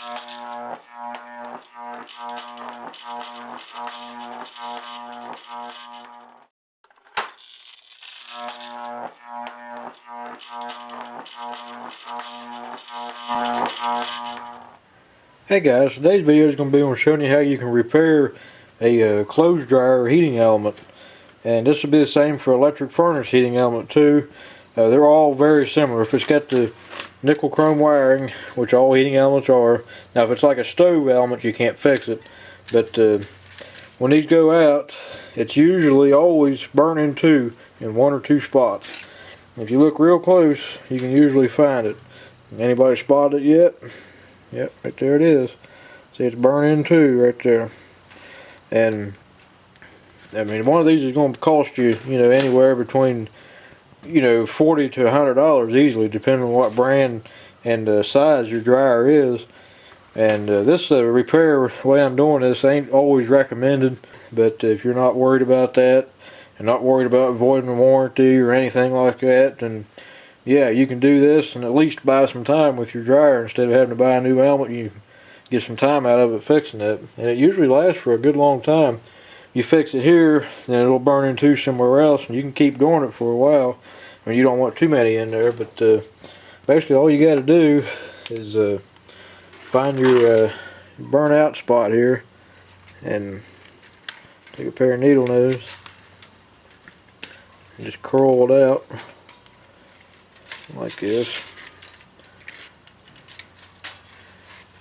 Hey guys, today's video is going to be on showing you how you can repair a clothes dryer heating element. And this will be the same for electric furnace heating element too. They're all very similar. If it's got the nickel chrome wiring, which all heating elements are. Now if it's like a stove element, you can't fix it. But when these go out, it's usually always burnt in two in one or two spots. If you look real close, you can usually find it. Anybody spotted it yet? Yep, right there it is. See, it's burning in two right there. And I mean, one of these is going to cost you, anywhere between, $40 to $100 easily, depending on what brand and size your dryer is. And this repair, the way I'm doing this, ain't always recommended. But if you're not worried about that, and not worried about voiding a warranty or anything like that, then yeah, you can do this and at least buy some time with your dryer instead of having to buy a new element. You get some time out of it fixing it, and it usually lasts for a good long time. You fix it here, then it'll burn in two somewhere else, and you can keep doing it for a while. I mean, you don't want too many in there, but basically all you got to do is find your burnout spot here, and take a pair of needle nose and just curl it out like this.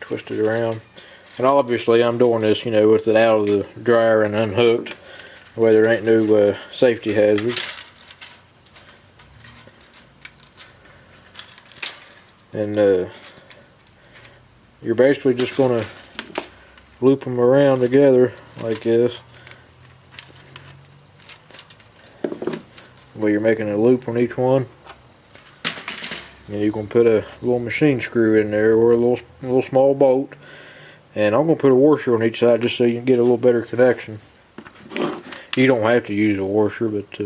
Twist it around. And obviously I'm doing this, with it out of the dryer and unhooked, where there ain't no safety hazards. And you're basically just going to loop them around together like this, where you're making a loop on each one. And you're going to put a little machine screw in there, or a little small bolt. And I'm going to put a washer on each side just so you can get a little better connection. You don't have to use a washer, but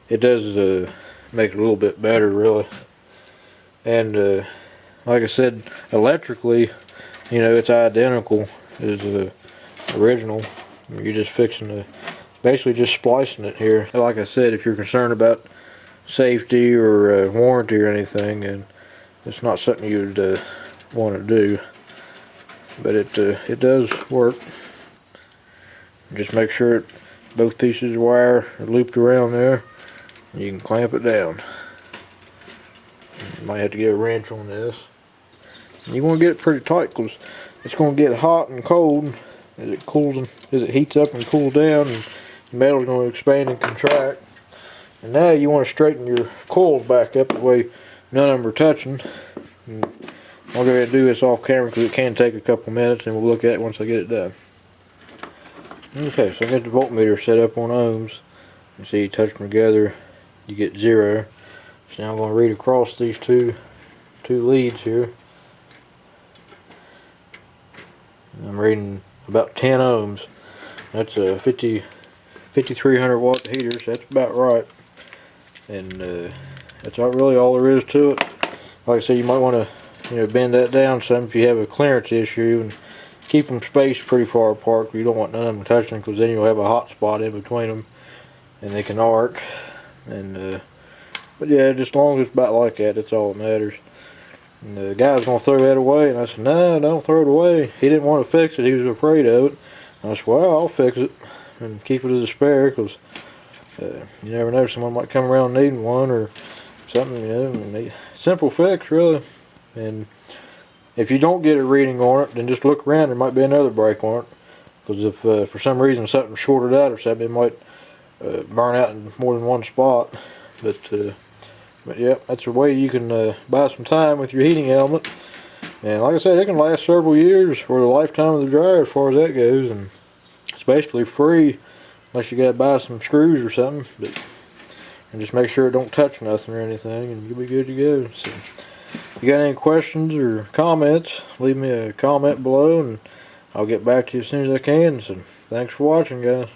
it does make it a little bit better, really. And like I said, electrically, it's identical as the original. You're just fixing basically just splicing it here. Like I said, if you're concerned about safety or warranty or anything, and it's not something you'd want to do, but it does work. Just make sure both pieces of wire are looped around there, and you can clamp it down. You might have to get a wrench on this. And you want to get it pretty tight, because it's going to get hot and cold as it heats up and cools down, and the metal's going to expand and contract. And now you want to straighten your coils back up, that way none of them are touching. And I'll go ahead and do this off camera because it can take a couple minutes, and we'll look at it once I get it done. Okay, so I got the voltmeter set up on ohms. You see, you touch them together, you get 0. So now I'm going to read across these two leads here. And I'm reading about 10 ohms. That's a 5300 watt heater, so that's about right. And that's not really all there is to it. Like I said, you might want to bend that down some if you have a clearance issue, and keep them spaced pretty far apart. You don't want none of them touching, because then you'll have a hot spot in between them and they can arc. And but yeah, just as long as it's about like that, that's all that matters. And the guy was going to throw that away, and I said, no, don't throw it away. He didn't want to fix it, he was afraid of it. I said, well, I'll fix it and keep it as a spare, because you never know, someone might come around needing one or something. Simple fix, really. And if you don't get a reading on it, then just look around. There might be another break on it, because if for some reason something shorted out or something, it might burn out in more than one spot. But yeah, that's a way you can buy some time with your heating element. And like I said, it can last several years, for the lifetime of the dryer as far as that goes. And it's basically free, unless you got to buy some screws or something. And just make sure it don't touch nothing or anything, and you'll be good to go. So, if you got any questions or comments, leave me a comment below, and I'll get back to you as soon as I can. So thanks for watching, guys.